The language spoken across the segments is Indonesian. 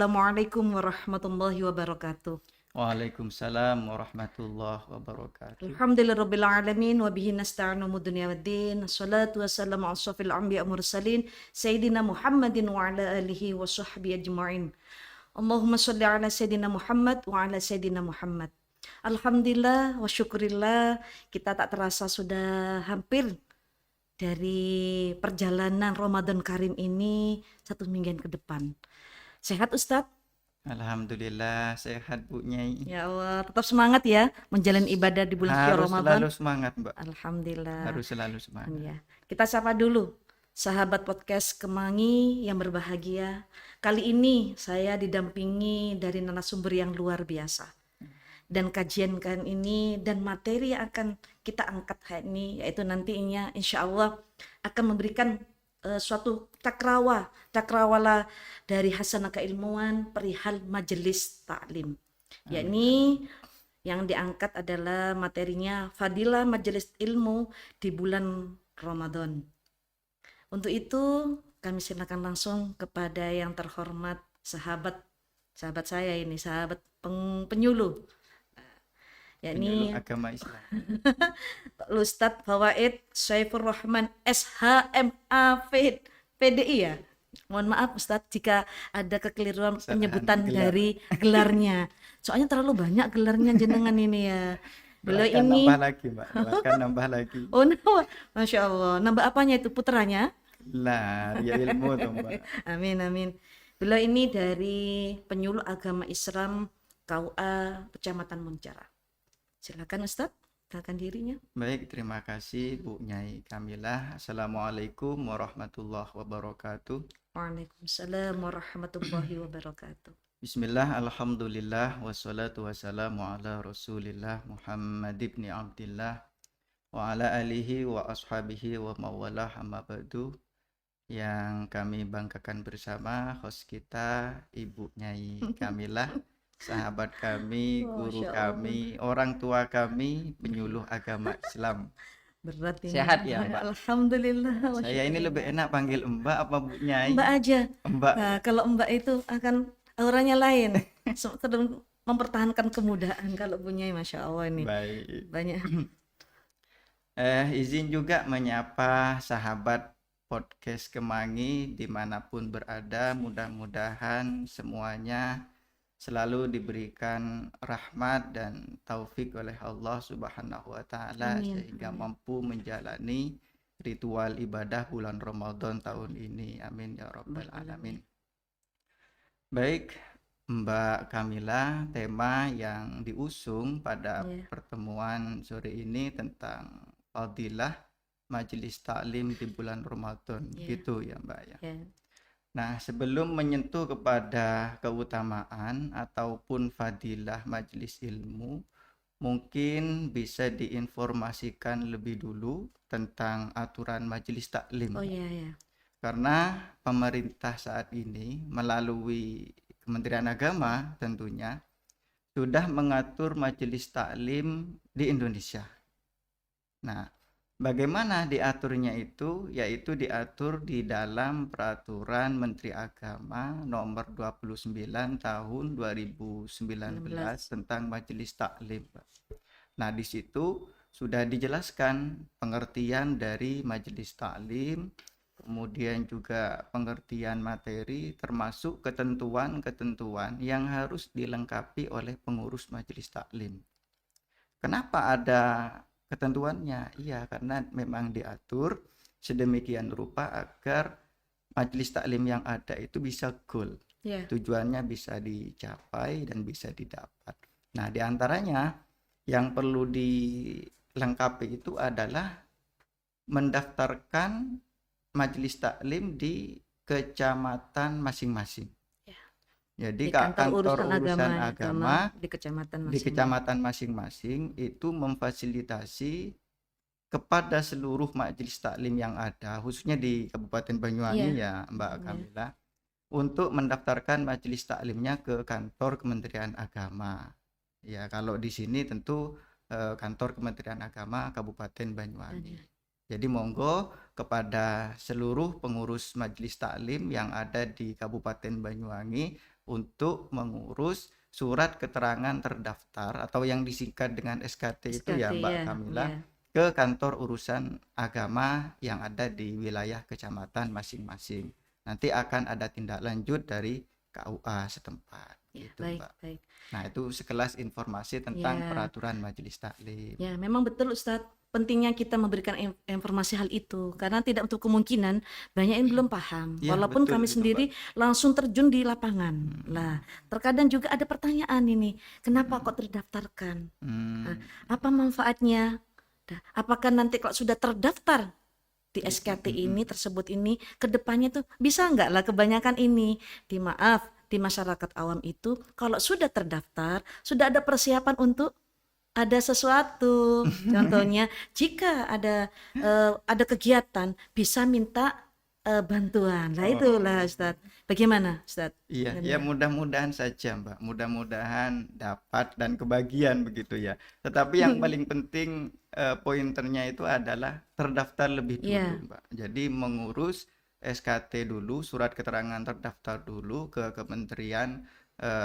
Assalamualaikum warahmatullahi wabarakatuh. Waalaikumsalam warahmatullahi wabarakatuh. Alhamdulillahirabbil alamin wa bihi nasta'inu mid dunya waddin. Wassalatu wassalamu ala asyrofil anbiya'i mursalin sayyidina Muhammadin wa ala alihi wa sahbihi ajma'in. Allahumma shalli ala sayyidina Muhammad wa ala sayyidina Muhammad. Alhamdulillah wa syukurillah, kita tak terasa sudah hampir dari perjalanan Ramadan Karim ini 1 mingguan ke depan. Sehat Ustadz? Alhamdulillah sehat Bu Nyai. Ya Allah, tetap semangat ya menjalani ibadah di bulan suci Harus Ramadan. selalu semangat Mbak. Alhamdulillah. Harus selalu semangat. Ya. Kita sapa dulu sahabat podcast Kemangi yang berbahagia. Kali ini saya didampingi dari narasumber yang luar biasa. Dan kajian kan ini dan materi yang akan kita angkat hari ini yaitu nantinya insya Allah akan memberikan suatu cakrawala dari hasanah keilmuan perihal majelis taklim, yakni yang diangkat adalah materinya fadilah majelis ilmu di bulan Ramadan. Untuk itu kami silakan langsung kepada yang terhormat sahabat saya ini, sahabat penyuluh, yakni Penyuluh agama Islam. Ustadz Fawaid Saifur Rahman SHMA PDI ya. Mohon maaf Ustadz jika ada kekeliruan penyebutan dari gelarnya. Soalnya terlalu banyak gelarnya jenengan ini ya. Beliau Silahkan ini nambah lagi Mbak. Silahkan nambah lagi. oh nambah, Masya Allah. Nambah apanya itu putranya? Lah, ya ilmu tuh Mbak. Amin amin. Beliau ini dari penyuluh agama Islam KUA Kecamatan Muncara. Silakan Ustadz, kenalkan dirinya. Baik, terima kasih Bu Nyai Kamilah. Assalamualaikum warahmatullahi wabarakatuh. Waalaikumsalam warahmatullahi wabarakatuh. Bismillah, alhamdulillah, wassalatu wassalamu ala rasulillah Muhammad ibn Abdillah wa ala alihi wa ashabihi wa mawalah amma ba'du. Yang kami banggakan bersama host kita Ibu Nyai Kamilah, sahabat kami, guru kami, orang tua kami, penyuluh agama Islam. Berat ini. Sehat ya Mbak? Alhamdulillah. Saya ini lebih enak panggil Mbak apa Bu Nyai? Mbak aja. Mbak. Nah, kalau Mbak itu akan auranya lain. Sedang mempertahankan kemudahan kalau punya, Masya Allah ini. Baik. Banyak. Izin juga menyapa sahabat podcast Kemangi dimanapun berada. Mudah-mudahan semuanya selalu diberikan rahmat dan taufik oleh Allah Subhanahu wa Ta'ala sehingga mampu menjalani ritual ibadah bulan Ramadan tahun ini. Amin ya Rabbal Alamin. Baik, Mbak Kamila, tema yang diusung pada pertemuan sore ini tentang fadilah majelis taklim di bulan Ramadan, gitu ya Mbak ya. Nah, sebelum menyentuh kepada keutamaan ataupun fadilah majelis ilmu, mungkin bisa diinformasikan lebih dulu tentang aturan majelis taklim. Karena pemerintah saat ini melalui Kementerian Agama tentunya sudah mengatur majelis taklim di Indonesia. Nah, bagaimana diaturnya itu? Yaitu diatur di dalam Peraturan Menteri Agama nomor 29 tahun 2019 tentang Majelis Taklim. Nah, di situ sudah dijelaskan pengertian dari Majelis Taklim, kemudian juga pengertian materi termasuk ketentuan-ketentuan yang harus dilengkapi oleh pengurus Majelis Taklim. Kenapa ada ketentuannya? Iya, karena memang diatur sedemikian rupa agar majelis taklim yang ada itu bisa goal. Tujuannya bisa dicapai dan bisa didapat. Nah, diantaranya yang perlu dilengkapi itu adalah mendaftarkan majelis taklim di kecamatan masing-masing. Jadi kantor urusan agama di kecamatan masing-masing itu memfasilitasi kepada seluruh majelis taklim yang ada, khususnya di Kabupaten Banyuwangi ya Mbak Kamila, untuk mendaftarkan majelis taklimnya ke kantor Kementerian Agama. Ya, kalau di sini tentu kantor Kementerian Agama Kabupaten Banyuwangi. Jadi monggo kepada seluruh pengurus majelis taklim yang ada di Kabupaten Banyuwangi untuk mengurus surat keterangan terdaftar atau yang disingkat dengan SKT itu ya SKT Mbak ya, Kamila, ya. ke kantor urusan agama yang ada di wilayah kecamatan masing-masing. Nanti akan ada tindak lanjut dari KUA setempat Ya, gitu baik, Mbak. baik. Nah, itu sekelas informasi tentang Ya, peraturan Majelis Taklim. ya, memang betul Ustadz. Pentingnya kita memberikan informasi hal itu karena tidak untuk kemungkinan banyak yang belum paham. Iya, Walaupun betul kami itu, sendiri Mbak. langsung terjun di lapangan. Lah, Hmm. terkadang juga ada pertanyaan ini, kenapa Hmm. kok terdaftarkan? Nah, Hmm. apa manfaatnya? Apakah nanti kalau sudah terdaftar di Hmm. SKT Hmm. ini tersebut ini ke depannya tuh bisa nggak lah kebanyakan ini di masyarakat awam itu kalau sudah terdaftar sudah ada persiapan untuk ada sesuatu. Contohnya jika ada kegiatan bisa minta bantuan. Lah itulah Oh. Ustadz. Bagaimana Ustadz? Iya, Ini ya ya. mudah-mudahan saja Mbak, mudah-mudahan dapat dan kebagian begitu ya. Tetapi yang paling penting pointernya itu adalah terdaftar lebih dulu Iya, Mbak. Jadi mengurus SKT dulu, surat keterangan terdaftar dulu ke Kementerian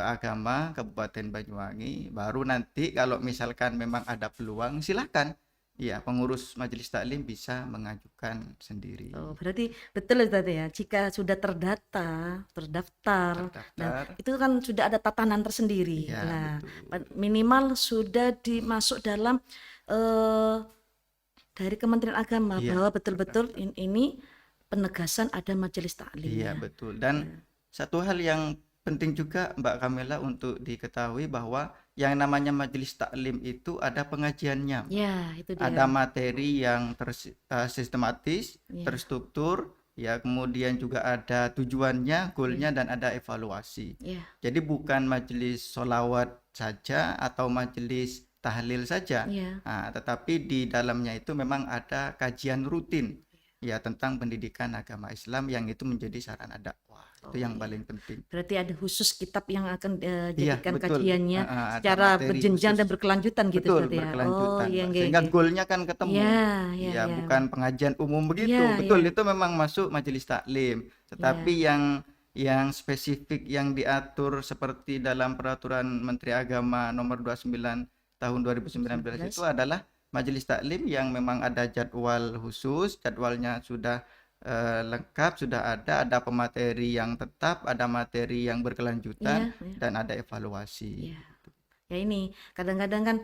Agama Kabupaten Banyuwangi. Baru nanti kalau misalkan memang ada peluang, silakan. Ya, pengurus Majelis Taklim bisa mengajukan sendiri. oh, berarti betul Ustadz ya. Jika sudah terdaftar, nah Terdaftar, itu kan sudah ada tatanan tersendiri. ya Nah, betul. minimal sudah dimasuk dalam eh, dari Kementerian Agama Iya, bahwa betul-betul terdaftar. ini penegasan ada majelis Iya, taklimnya. betul. Dan satu hal yang penting juga Mbak Kamila untuk diketahui bahwa yang namanya majelis taklim itu ada pengajiannya, Mbak. Ya, itu Ada dia. materi yang sistematis, Ya, terstruktur, ya kemudian juga ada tujuannya, goalnya, ya, dan ada evaluasi. ya, Jadi bukan majelis solawat saja atau majelis tahlil saja, ya. nah, tetapi di dalamnya itu memang ada kajian rutin ya tentang pendidikan agama Islam yang itu menjadi sarana dakwah. Oh, Itu yang iya. paling penting. Berarti ada khusus kitab yang akan Iya, jadikan betul. kajiannya Ada secara materi berjenjang khusus. dan berkelanjutan gitu Betul, Ustadz ya. Oh, berkelanjutan, iya, Mbak. iya, Sehingga iya. goalnya kan ketemu. Ya, ya, Ya, ya. bukan pengajian umum begitu. Ya, Betul, ya, itu memang masuk majelis taklim. ya. Tetapi yang spesifik yang diatur seperti dalam peraturan Menteri Agama nomor 29 tahun 2019 itu 19. adalah majelis taklim yang memang ada jadwal khusus, jadwalnya sudah lengkap, sudah ada pemateri yang tetap, ada materi yang berkelanjutan, Iya, iya. dan ada evaluasi. Iya. Ya ini kadang-kadang kan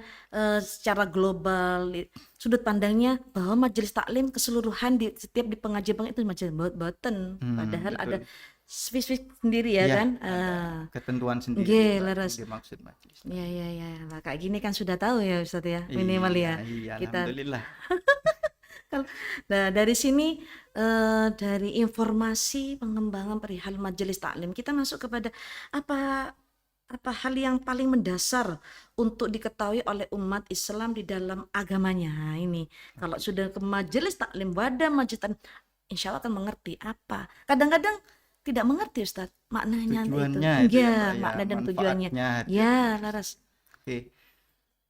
secara global sudut pandangnya bahwa majelis taklim keseluruhan di setiap di pengajian itu majelis boten padahal ada Betul. spesifik sendiri ya Iya, kan. ada ketentuan sendiri Nggih, Mbak, leres. yang dimaksud majelis Ya, taklim. ya, ya. Nah, kayak gini kan sudah tahu ya Ustadz ya, minimal Iya, ya. iya, Kita alhamdulillah. nah dari sini dari informasi pengembangan perihal majelis taklim kita masuk kepada apa apa hal yang paling mendasar untuk diketahui oleh umat Islam di dalam agamanya. Nah, ini kalau sudah ke majelis taklim, wadah majelis taklim, insya Allah akan mengerti apa. Kadang-kadang tidak mengerti Ustadz maknanya itu. Tujuannya itu ya Iya, Mbak ya, makna dan tujuannya. manfaatnya, Ya, hadiahnya. laras. Oke.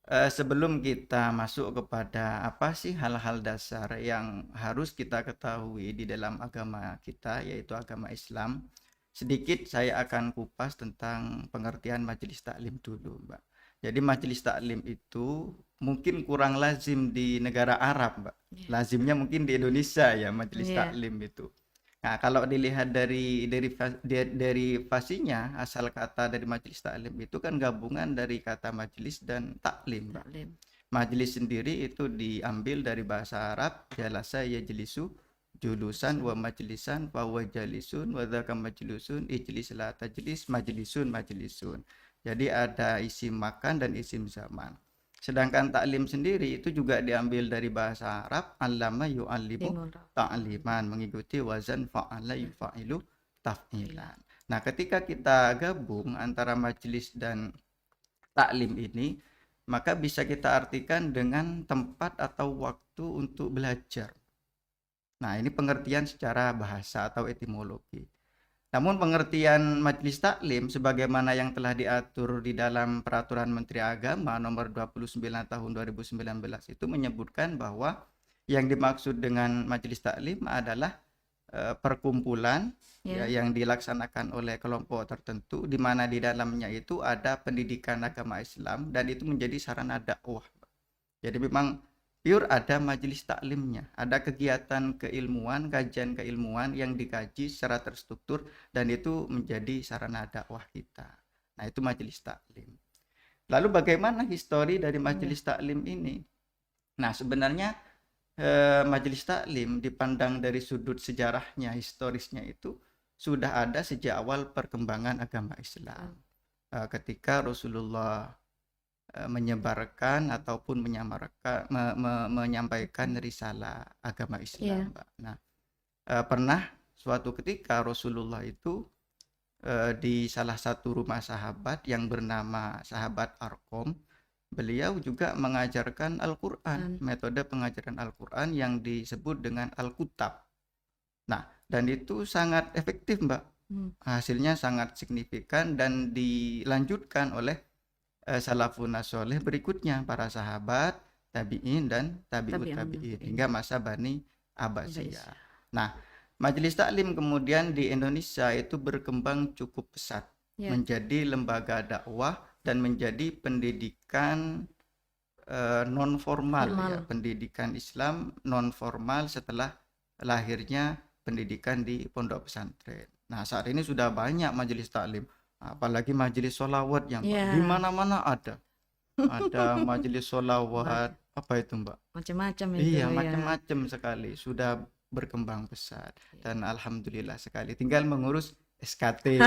Sebelum kita masuk kepada apa sih hal-hal dasar yang harus kita ketahui di dalam agama kita, yaitu agama Islam, sedikit saya akan kupas tentang pengertian majelis taklim dulu, Mbak. Jadi majelis taklim itu mungkin kurang lazim di negara Arab, Mbak. Ya, Lazimnya mungkin di Indonesia ya majelis ya, taklim itu. Nah, kalau dilihat dari derivasinya, asal kata dari majelis taklim itu kan gabungan dari kata majelis dan taklim, Mbak. taklim. Majelis sendiri itu diambil dari bahasa Arab, jalasa yajlisu, julusan wa majlisan wa jalisun wa dzaka majlisun ijlis la tajlis majlisun majlisun. Jadi ada isim makan dan isim zaman. Sedangkan taklim sendiri itu juga diambil dari bahasa Arab, allama yu'allimu Timur. ta'liman, mengikuti wazan fa'ala yufa'ilu taf'ilan. Nah, ketika kita gabung antara majelis dan taklim ini, maka bisa kita artikan dengan tempat atau waktu untuk belajar. Nah, ini pengertian secara bahasa atau etimologi. Namun pengertian majelis taklim sebagaimana yang telah diatur di dalam peraturan Menteri Agama nomor 29 tahun 2019 itu menyebutkan bahwa yang dimaksud dengan majelis taklim adalah perkumpulan Ya. ya yang dilaksanakan oleh kelompok tertentu di mana di dalamnya itu ada pendidikan agama Islam dan itu menjadi sarana dakwah. Jadi memang pure ada majelis taklimnya, ada kegiatan keilmuan, kajian keilmuan yang dikaji secara terstruktur dan itu menjadi sarana dakwah kita. Nah, itu majelis taklim. Lalu bagaimana histori dari Ya. majelis taklim ini? Nah, sebenarnya majelis taklim dipandang dari sudut sejarahnya, historisnya itu sudah ada sejak awal perkembangan agama Islam. Ketika Rasulullah menyebarkan ataupun menyampaikan risalah agama Islam, Mbak. Nah, pernah suatu ketika Rasulullah itu di salah satu rumah sahabat yang bernama sahabat Arkom, beliau juga mengajarkan Al-Quran, metode pengajaran Al-Quran yang disebut dengan Al-Kutab. Nah, dan itu sangat efektif, Mbak. Hasilnya sangat signifikan dan dilanjutkan oleh salafun soleh berikutnya, para sahabat, tabi'in dan tabi'ut tabi'in hingga masa Bani Abbasiyah. Nah, majelis taklim kemudian di Indonesia itu berkembang cukup pesat menjadi lembaga dakwah dan menjadi pendidikan non formal ya, pendidikan Islam non formal setelah lahirnya pendidikan di pondok pesantren. Nah, saat ini sudah banyak majelis taklim, apalagi majelis sholawat yang di mana-mana ada majelis sholawat, apa itu Mbak? Macam-macam itu. Iya, macam-macam sekali, sudah berkembang pesat dan alhamdulillah sekali. Tinggal mengurus SKT.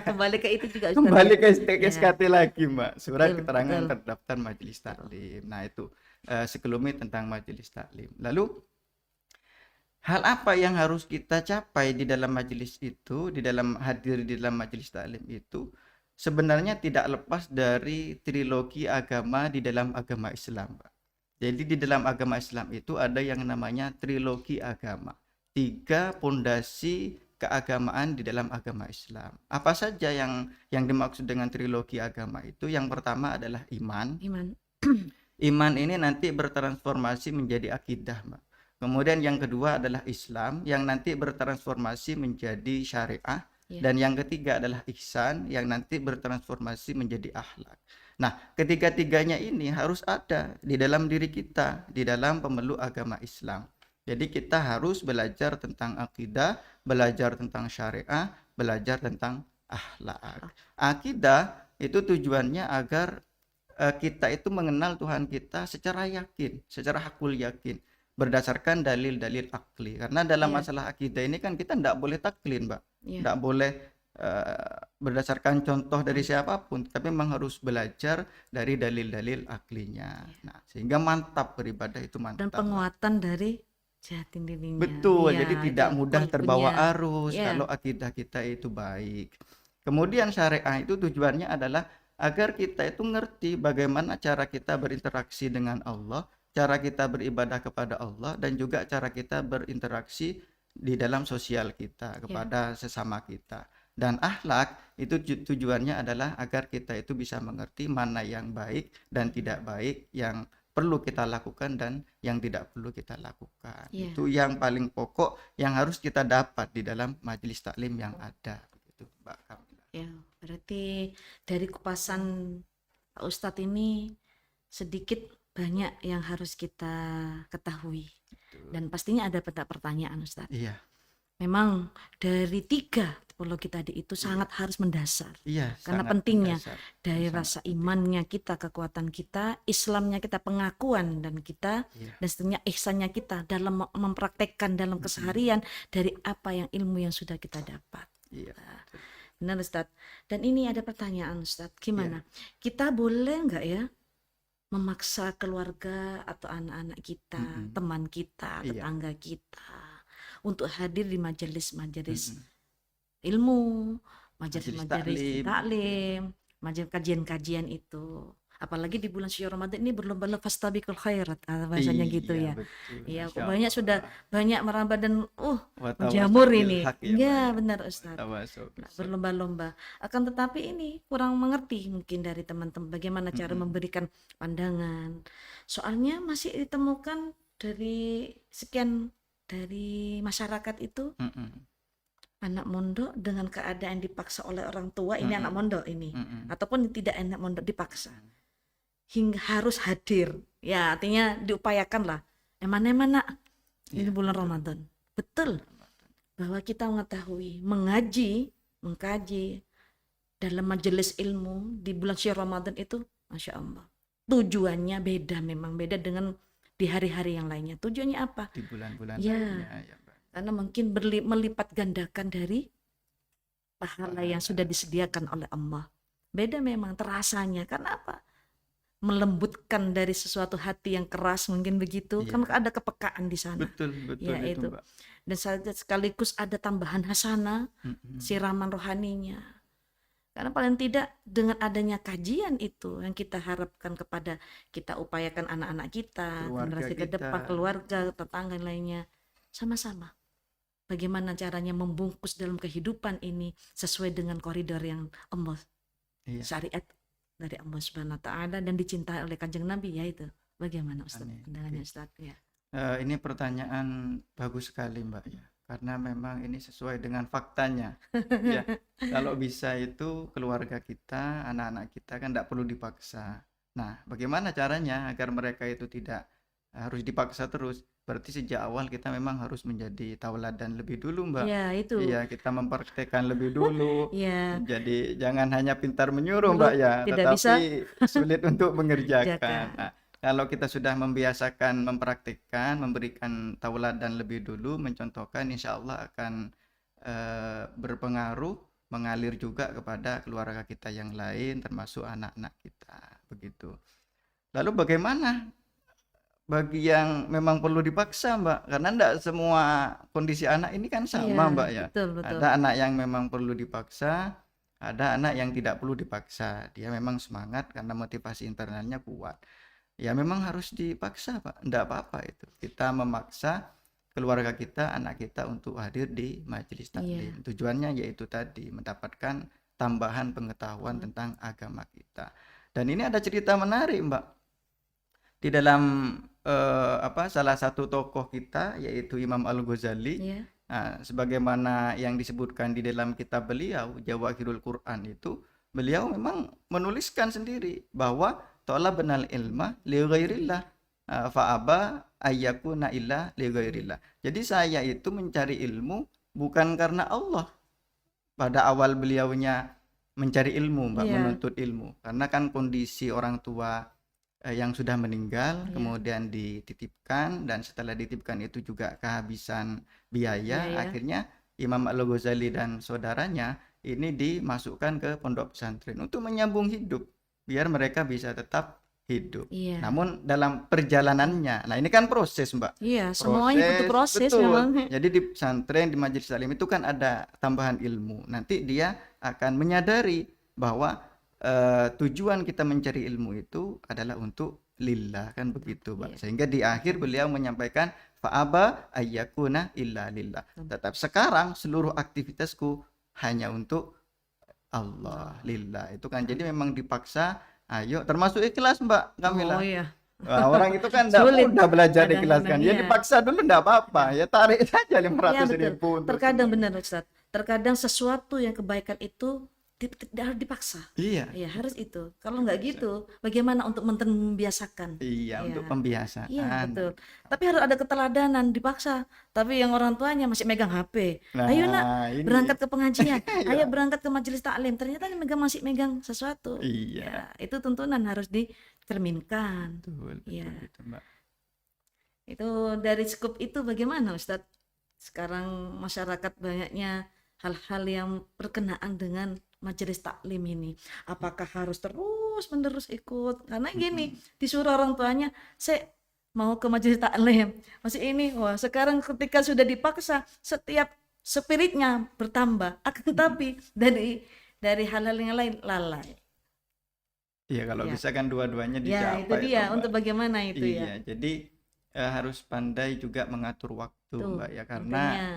Kembali ke itu juga. Kembali ke SKT lagi, Mbak. Surat keterangan terdaftar majelis taklim. Nah, itu sekelumit tentang majelis taklim. Lalu hal apa yang harus kita capai di dalam majelis itu, di dalam hadir di dalam majelis taklim itu sebenarnya tidak lepas dari trilogi agama di dalam agama Islam, Pak. Jadi di dalam agama Islam itu ada yang namanya trilogi agama. 3 pondasi keagamaan di dalam agama Islam. Apa saja yang dimaksud dengan trilogi agama itu? Yang pertama adalah iman. Iman ini nanti bertransformasi menjadi akidah, Mbak. Kemudian yang kedua adalah Islam yang nanti bertransformasi menjadi syariah. Dan yang ketiga adalah ihsan yang nanti bertransformasi menjadi akhlak. Nah, ketiga-tiganya ini harus ada di dalam diri kita, di dalam pemeluk agama Islam. Jadi kita harus belajar tentang akidah, belajar tentang syariah, belajar tentang akhlak. Akidah itu tujuannya agar kita itu mengenal Tuhan kita secara yakin, secara hakul yakin, berdasarkan dalil-dalil akli. Karena dalam masalah akidah ini kan kita tidak boleh taklid, Mbak. Tidak boleh berdasarkan contoh dari siapapun, tapi memang harus belajar dari dalil-dalil aklinya. Nah, sehingga mantap beribadah itu mantap. Dan penguatan dari jati dirinya. Betul, jadi tidak mudah terbawa arus kalau akidah kita itu baik. Kemudian syariah itu tujuannya adalah agar kita itu ngerti bagaimana cara kita berinteraksi dengan Allah, cara kita beribadah kepada Allah, dan juga cara kita berinteraksi di dalam sosial kita kepada sesama kita. Dan akhlak itu tujuannya adalah agar kita itu bisa mengerti mana yang baik dan tidak baik, yang perlu kita lakukan dan yang tidak perlu kita lakukan. Itu yang paling pokok yang harus kita dapat di dalam majelis taklim yang ada, begitu, Mbak Kamila. Ya, berarti dari kupasan Pak Ustadz ini sedikit banyak yang harus kita ketahui. Dan pastinya ada pertanyaan, Ustadz. Iya. Memang dari 3 tipologi tadi itu sangat harus mendasar. Karena pentingnya mendasar. Dari rasa imannya kita, kekuatan kita, Islamnya kita, pengakuan dan kita, dan seterusnya ihsannya kita dalam mempraktekkan dalam keseharian dari apa yang ilmu yang sudah kita dapat. Benar, Ustadz. Dan ini ada pertanyaan, Ustadz. Gimana? Kita boleh nggak ya memaksa keluarga atau anak-anak kita, teman kita, tetangga kita untuk hadir di majelis-majelis ilmu, majelis taklim, majelis kajian-kajian itu. Apalagi di bulan suci Ramadan ini berlomba-lomba fastabiqul khairat, bahasanya gitu ya. Iya, banyak sudah banyak merambah dan menjamur ini. Iya, benar Ustaz. Berlomba-lomba. Akan tetapi ini kurang mengerti mungkin dari teman-teman bagaimana cara memberikan pandangan. Soalnya masih ditemukan dari sekian dari masyarakat itu, Mm-mm. anak mondok dengan keadaan dipaksa oleh orang tua, ini anak Mm-mm. mondok ini, Mm-mm. ataupun tidak anak mondok dipaksa, hingga harus hadir. Ya, artinya diupayakan lah. Emang-emang nak, ini Iya, bulan betul. Ramadan. Betul, bahwa kita mengetahui, mengkaji dalam majelis ilmu di bulan Syahrir Ramadan itu, Masya Allah. Tujuannya beda, memang beda dengan di hari-hari yang lainnya. Tujuannya apa? Di bulan-bulan Ya, lainnya ya, Mbak. karena mungkin melipat gandakan dari pahala yang Pahala. sudah disediakan oleh Allah. Beda memang terasanya. Karena apa? Melembutkan dari sesuatu hati yang keras, mungkin begitu. Kan Iya, ada kepekaan di sana. betul Ya itu, itu. Mbak. Dan sekaligus ada tambahan hasanah, Mm-mm. siraman rohaninya. Karena paling tidak dengan adanya kajian itu yang kita harapkan kepada, kita upayakan anak-anak kita, Keluarga generasi ke depan, kita. keluarga, tetangga dan lainnya, sama-sama. Bagaimana caranya membungkus dalam kehidupan ini sesuai dengan koridor yang Allah Iya, syariat dari Allah Subhanahu wa taala dan dicintai oleh Kanjeng Nabi, yaitu. Bagaimana Ustaz? amin. Pandangannya Oke. Ustaz ya. Ini pertanyaan bagus sekali, Mbak ya. Karena memang ini sesuai dengan faktanya. Ya, kalau bisa itu keluarga kita, anak-anak kita kan tidak perlu dipaksa. Nah, bagaimana caranya agar mereka itu tidak harus dipaksa terus? Berarti sejak awal kita memang harus menjadi tauladan lebih dulu, Mbak. Ya, itu. Iya, kita mempraktekkan lebih dulu. Ya, Jadi jangan hanya pintar menyuruh, dulu Mbak ya, tidak bisa tetapi sulit untuk mengerjakan. jaga. Nah, kalau kita sudah membiasakan mempraktikkan, memberikan tauladan lebih dulu, mencontohkan, insya Allah akan berpengaruh, mengalir juga kepada keluarga kita yang lain, termasuk anak-anak kita. Begitu. Lalu bagaimana bagi yang memang perlu dipaksa, Mbak? Karena tidak semua kondisi anak ini kan Iya, sama, Mbak ya. betul, betul. Ada anak yang memang perlu dipaksa, ada anak yang tidak perlu dipaksa. Dia memang semangat karena motivasi internalnya kuat. Ya memang harus dipaksa, Pak. Tidak apa-apa itu. Kita memaksa keluarga kita, anak kita untuk hadir di majelis Iya. taklim. Tujuannya yaitu tadi mendapatkan tambahan pengetahuan tentang agama kita. Dan ini ada cerita menarik, Mbak. Di dalam salah satu tokoh kita yaitu Imam Al-Ghazali. Iya. Nah, sebagaimana yang disebutkan di dalam kitab beliau Jawahirul Quran itu, beliau memang menuliskan sendiri bahwa talabnal ilma li ghairillah fa'aba ayyakuna illa li ghairillah. Jadi saya itu mencari ilmu bukan karena Allah. Pada awal beliaunya mencari ilmu, Mbak, Iya. menuntut ilmu. Karena kan kondisi orang tua yang sudah meninggal, Iya. kemudian dititipkan, dan setelah dititipkan itu juga kehabisan biaya. Biaya. Akhirnya Imam Al-Ghazali dan saudaranya ini dimasukkan ke pondok pesantren untuk menyambung hidup, biar mereka bisa tetap hidup. Iya. Namun dalam perjalanannya, nah ini kan proses, Mbak. Iya, semuanya butuh proses betul. memang. Jadi di pesantren, di majelis taklim itu kan ada tambahan ilmu. Nanti dia akan menyadari bahwa tujuan kita mencari ilmu itu adalah untuk lillah, kan begitu, Pak. Iya. Sehingga di akhir beliau menyampaikan fa'aba ayyakuna illa lillah. Tetap sekarang seluruh aktivitasku hanya untuk Allah, lillah. Itu kan jadi memang dipaksa, ayo, termasuk ikhlas, Mbak Kamila. Oh iya. Wah, orang itu kan tidak Sulit mudah belajar kadang-kadang, ikhlaskan. Ya iya. dipaksa dulu tidak apa-apa. Ya tarik saja Iya, 500 betul. ribu untuk Terkadang semuanya. benar Ustaz. Terkadang sesuatu yang kebaikan itu harus dipaksa. Iya, Ya, harus itu. Kalau nggak gitu, bagaimana untuk membiasakan? iya, untuk Ya. pembiasaan. Iya, betul. Tapi harus ada keteladanan, dipaksa. Tapi yang orang tuanya masih megang HP. Ayo nak, Nah, ini berangkat ke pengajian. Iya. Ayo berangkat ke majelis taklim. Ternyata masih megang sesuatu. Iya. Ya, itu tuntunan harus dicerminkan. Betul, Iya. itu, Mbak. Itu dari skup itu bagaimana Ustadz? Sekarang masyarakat banyaknya hal-hal yang berkenaan dengan majelis taklim ini. Apakah harus terus-menerus ikut? Karena gini, disuruh orang tuanya, saya mau ke majelis taklim. Masih ini, wah sekarang ketika sudah dipaksa, setiap spiritnya bertambah. Akan tapi dari hal-hal yang lain lalai. Iya, kalau Ya. bisa kan dua-duanya Ya, itu dicapai, dia. Mbak. Untuk bagaimana itu ya? Iya, jadi harus pandai juga mengatur waktu, Tuh, Mbak ya, karena intinya.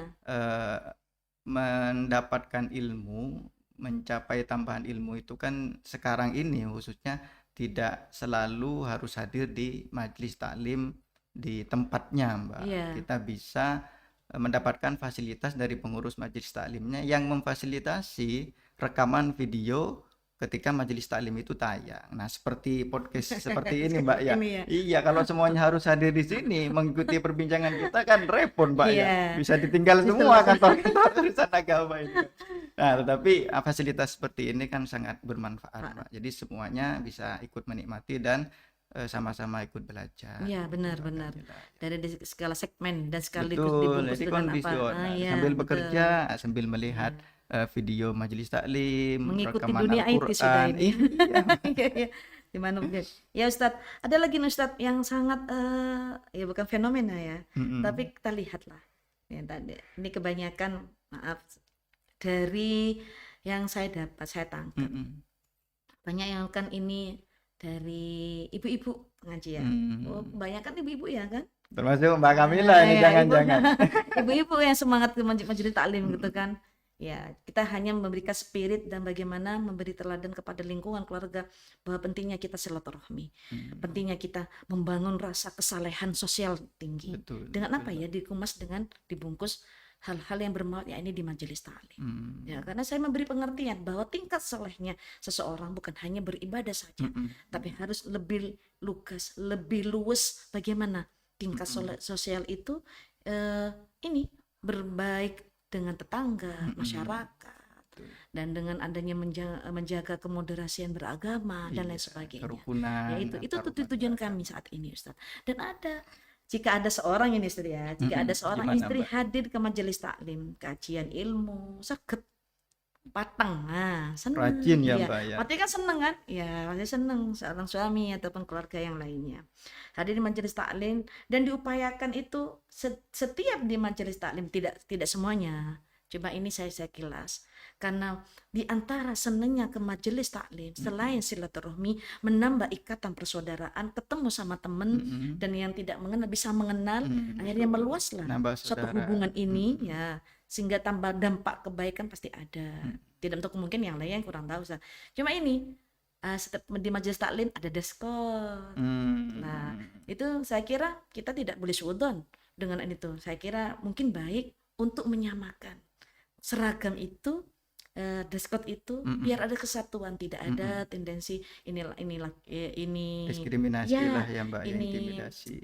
mendapatkan ilmu, mencapai tambahan ilmu itu kan sekarang ini khususnya tidak selalu harus hadir di majelis taklim di tempatnya, Mbak. Iya. Kita bisa mendapatkan fasilitas dari pengurus majelis taklimnya yang memfasilitasi rekaman video ketika majelis taklim itu tayang. Nah, seperti podcast seperti ini, Mbak, Seperti ya. ini ya. Iya, kalau semuanya harus hadir di sini mengikuti perbincangan kita kan repot, Mbak, ya. Iya. Bisa ditinggal Justru. semua kantor-kantor urusan agama ini. Nah, tetapi fasilitas seperti ini kan sangat bermanfaat, Mbak. Jadi semuanya bisa ikut menikmati dan sama-sama ikut belajar. Iya, benar-benar. Dari segala segmen dan sekaligus Betul, dibungkus jadi dengan apa? kondisional. Iya, Sambil betul. bekerja, sambil melihat video majelis taklim, Mengikuti rekaman dunia IT sudah Al-Quran. ini. Iya. Iya, iya. Di mana mungkin. Ya Ustadz, ada lagi nih Ustadz yang sangat ya bukan fenomena ya, Mm-mm. tapi kita lihatlah. Ya, tadi ini kebanyakan maaf dari yang saya tangkap. Mm-mm. Banyak yang kan ini dari ibu-ibu pengajian. Oh, kebanyakan ibu-ibu ya kan? Termasuk Mbak Kamila ini Ya, jangan-jangan. ibu-ibu yang semangat ke majelis taklim gitu kan. Ya, kita hanya memberikan spirit dan bagaimana memberi teladan kepada lingkungan keluarga bahwa pentingnya kita silaturahmi, pentingnya kita membangun rasa kesalehan sosial tinggi. Betul. Dengan apa ya? Dikemas dengan dibungkus hal-hal yang bermanfaat ya ini di majelis taklim. Ya, karena saya memberi pengertian bahwa tingkat solehnya seseorang bukan hanya beribadah saja, tapi harus lebih lugas, lebih luwes bagaimana tingkat sosial itu ini berbaik dengan tetangga, masyarakat, dan dengan adanya menjaga kemoderasian beragama dan lain sebagainya. Kerukunan. Ya itu tujuan kami saat ini, Ustaz. Dan jika ada seorang ini Ustaz ya, jika ada seorang Gimana, istri Mbak? hadir ke majelis taklim, kajian ilmu, sakit patang, nah seneng. Rajin ya, Iya. Mbak, ya. Pasti kan seneng kan? Ya, pasti seneng seorang suami ataupun keluarga yang lainnya hadir di majelis taklim dan diupayakan itu setiap di majelis taklim, tidak semuanya. Coba ini saya kilas. Karena di antara senengnya ke majelis taklim selain silaturahmi, menambah ikatan persaudaraan, ketemu sama teman dan yang tidak mengenal bisa mengenal, akhirnya meluaslah Nambah suatu saudara. hubungan ini ya, sehingga tambah dampak kebaikan pasti ada. Tidak untuk mungkin yang lain yang kurang tahu. Ustaz. Cuma ini setiap di majelis taklim ada deskot. Nah, itu saya kira kita tidak boleh suudzon dengan itu. Saya kira mungkin baik untuk menyamakan seragam itu, deskot itu, biar ada kesatuan, tidak ada tendensi ini Diskriminasi ya, lah ya, Mbak, ya, ini intimidasi.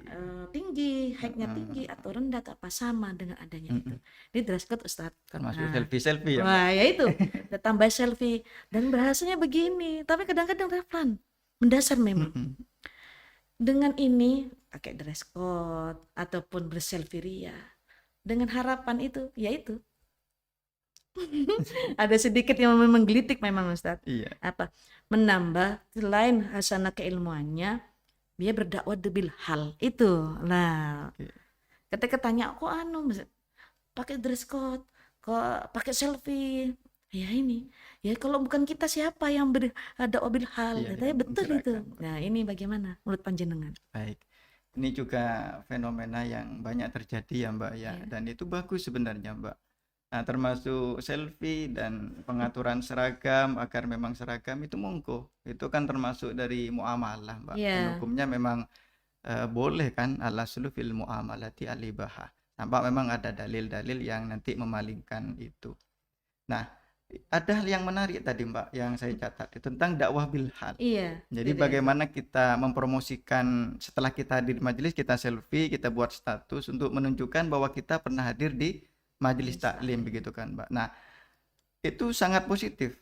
tinggi, hacknya tinggi atau rendah atau apa, sama dengan adanya itu. Ini dress code Ustadz. Termasuk Nah, selfie-selfie ya, Mbak. wah, ya itu. Kita tambah selfie dan bahasanya begini, tapi kadang-kadang relevan, mendasar memang. Dengan ini pakai dress code ataupun berselfie ria, dengan harapan itu, yaitu ada sedikit yang menggelitik memang Ustadz. Iya. Apa? Menambah selain hasanah keilmuannya, dia berdakwah bil hal itu. Nah, ketika tanya kok pakai dress code, kok pakai selfie, ya ini, ya kalau bukan kita siapa yang berdakwah bil hal? Iya, Katanya yang betul itu. menggerakkan. Nah, ini bagaimana menurut panjenengan? Baik. Ini juga fenomena yang banyak terjadi ya, Mbak, ya. Iya. Dan itu bagus sebenarnya, Mbak. Nah, termasuk selfie dan pengaturan seragam agar memang seragam itu monggo. Itu kan termasuk dari muamalah, Mbak. Iya. Dan hukumnya memang boleh kan, al-aslu fil muamalati al-ibahah. Nampak memang ada dalil-dalil yang nanti memalingkan itu. Nah, ada hal yang menarik tadi, Mbak, yang saya catat tentang dakwah bil hal. Iya. Jadi itu dia. bagaimana kita mempromosikan setelah kita hadir di majelis, kita selfie, kita buat status untuk menunjukkan bahwa kita pernah hadir di majelis taklim, begitu kan, Mbak. Nah, itu sangat positif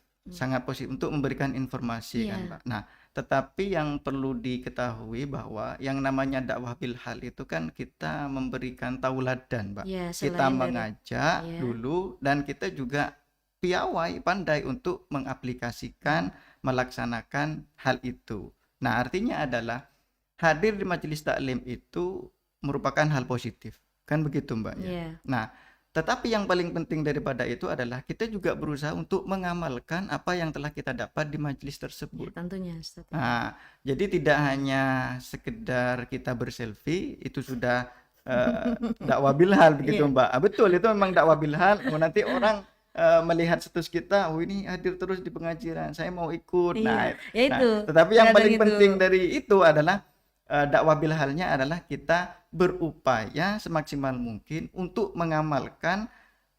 untuk memberikan informasi kan, Iya. Mbak. Nah, tetapi yang perlu diketahui bahwa yang namanya dakwah bil hal itu kan kita memberikan tauladan, Mbak. Iya, Kita selain dari- mengajak Iya. dulu dan kita juga piawai, pandai untuk mengaplikasikan, melaksanakan hal itu. Nah, artinya adalah hadir di majelis taklim itu merupakan hal positif. Kan begitu, Mbak, ya. Iya. Nah, tetapi yang paling penting daripada itu adalah kita juga berusaha untuk mengamalkan apa yang telah kita dapat di majelis Ya, tersebut. tentunya Ustadz. Nah, jadi tidak hanya sekedar kita berselfie itu sudah dakwah bilhal begitu, Iya. Mbak. Betul, itu memang dakwah bilhal. Nanti orang melihat status kita, oh ini hadir terus di pengajian, saya mau ikut. Iya, Nah, ya itu. tetapi yang Kadang paling itu. penting dari itu adalah dakwah bil halnya adalah kita berupaya semaksimal mungkin untuk mengamalkan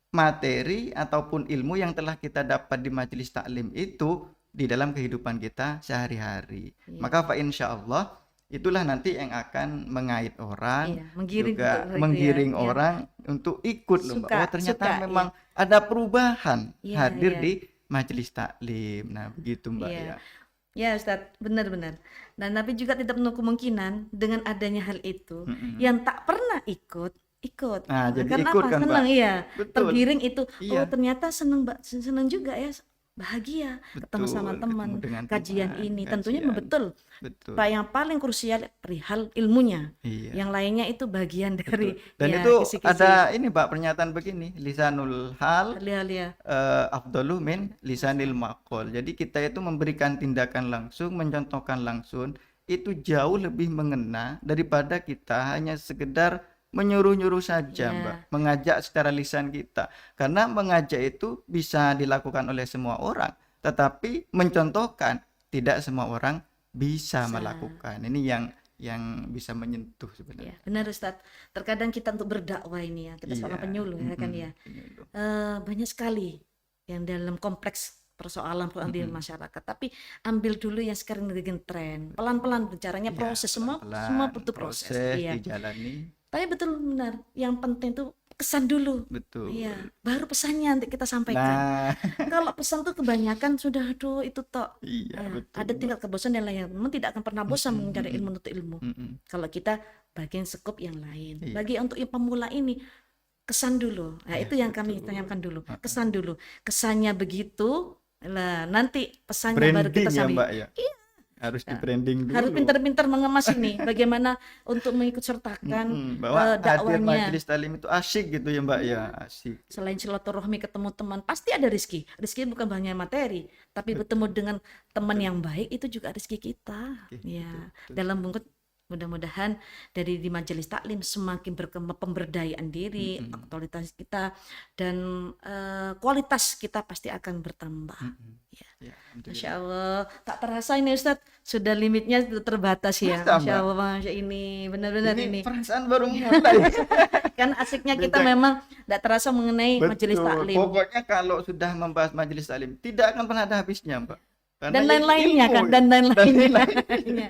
materi ataupun ilmu yang telah kita dapat di majelis taklim itu di dalam kehidupan kita sehari-hari. Iya. Maka fa insyaallah itulah nanti yang akan mengait orang, Iya, menggiring juga untuk itu menggiring ya. orang untuk ikut loh Mbak. Suka, Oh ternyata suka, memang ada perubahan Iya, hadir iya. di majelis taklim. Nah begitu Mbak Iya. ya. Ya Ustadz, benar-benar. Dan tapi juga tidak menutup kemungkinan dengan adanya hal itu, Mm-mm. yang tak pernah ikut. Nah jadi Karena ikut apa? kan Mbak. Senang, iya. Betul. Tergiring itu. Oh Iya. ternyata senang juga ya. Bahagia ketemu sama Betul, teman, ketemu dengan kajian teman, ini. Tentunya kajian. betul. Betul. Pak yang paling krusial perihal ilmunya. Iya. Yang lainnya itu bagian dari Dan ya, itu kisi-kisi. ada ini Mbak pernyataan begini, lisanul hal Hal-hal ya. afdalu min lisanil maqal. Jadi kita itu memberikan tindakan langsung, mencontohkan langsung itu jauh lebih mengena daripada kita hanya sekedar menyuruh-nyuruh saja Iya. Mbak, mengajak secara lisan kita. Karena mengajak itu bisa dilakukan oleh semua orang, tetapi mencontohkan tidak semua orang bisa melakukan. Ini yang bisa menyentuh Ya, sebenarnya. benar Ustadz. Terkadang kita untuk berdakwah ini ya, kita seorang Iya. penyuluh ya kan ya. Banyak sekali yang dalam kompleks persoalan di masyarakat. Tapi ambil dulu yang sekarang dengan tren. Pelan-pelan bicaranya Iya, proses, semua pelan-pelan, butuh proses. proses Iya. dijalani. Tapi betul benar, yang penting tuh kesan dulu. Betul. Iya, baru pesannya nanti kita sampaikan. Nah, Kalau pesan tuh kebanyakan sudah aduh itu tok. iya betul. Ada tingkat kebosanan yang lain. Memang tidak akan pernah bosan mencari ilmu untuk ilmu. Mm-mm. Kalau kita bagian sekup yang lain. Iya. Bagi untuk yang pemula ini kesan dulu. Nah, itu yang kami betul. tanyakan dulu. Kesan dulu. Kesannya begitu, lah nanti pesannya baru Branding kita ya sampaikan. Mbak ya. Harus di branding dulu. Harus pintar-pintar mengemas ini bagaimana untuk mengikut sertakan bahwa hadir dakwahnya. majelis talim itu asyik gitu ya Mbak ya, asyik. Selain silaturahmi ketemu teman, pasti ada rezeki. Rezeki bukan hanya materi, tapi bertemu dengan teman yang baik itu juga rezeki kita. Oke, Ya, betul. dalam bungkut mudah-mudahan dari di majelis taklim semakin berkembang pemberdayaan diri, aktualitas kita dan kualitas kita pasti akan bertambah. Ya. Ya, alhamdulillah. Masya Allah, tak terasa ini Ustadz sudah limitnya sudah terbatas ya. Masa, Masya Mbak? Allah, Masya ini benar-benar ini. Perasaan baru mulai. Kan asiknya kita Beda. memang tidak terasa mengenai majelis Betul. taklim. Pokoknya kalau sudah membahas majelis taklim tidak akan pernah ada habisnya Mbak. Karena Dan ini lain-lainnya ilmu kan, ya. dan lain-lainnya. lain-lainnya.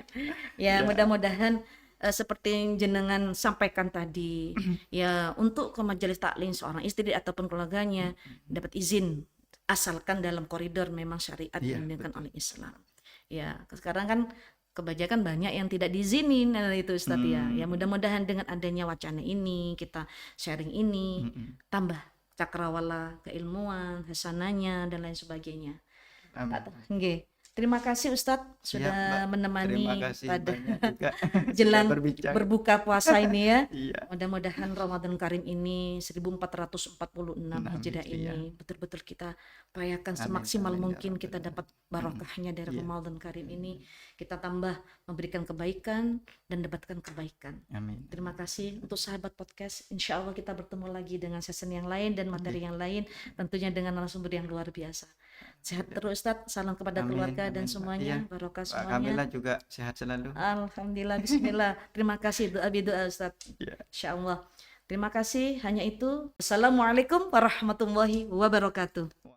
Ya, mudah-mudahan seperti yang jenengan sampaikan tadi, ya untuk ke majelis taklim seorang istri ataupun keluarganya dapat izin asalkan dalam koridor memang syariat Iya, yang diinginkan oleh Islam. Ya, sekarang kan kebanyakan banyak yang tidak diizinin itu Ustadz ya. Ya mudah-mudahan dengan adanya wacana ini, kita sharing ini, tambah cakrawala keilmuan, hasananya dan lain sebagainya. Amin. Nggih. Terima kasih Ustadz sudah Mbak. menemani Terima kasih pada banyak juga jelang sudah berbicara. berbuka puasa ini ya. Iya. Mudah-mudahan Ramadan Karim ini 1446 Hijriah Hijriah. ini betul-betul kita upayakan Amin, semaksimal amin, ya mungkin Rabbal kita dapat barokahnya dari Iya. Ramadan Karim ini. Kita tambah memberikan kebaikan dan dapatkan kebaikan. Amin. Terima kasih untuk sahabat podcast. Insya Allah kita bertemu lagi dengan season yang lain dan materi yang lain. Tentunya dengan narasumber yang luar biasa. Sehat terus Ustadz. Salam kepada Amin, keluarga amin, dan Mbak. semuanya. Iya. Barokah Pak semuanya. Kamila juga sehat selalu. Alhamdulillah. Bismillah. Terima kasih doa Ustadz. Iya. Insya Allah. Terima kasih. Hanya itu. Assalamualaikum warahmatullahi wabarakatuh.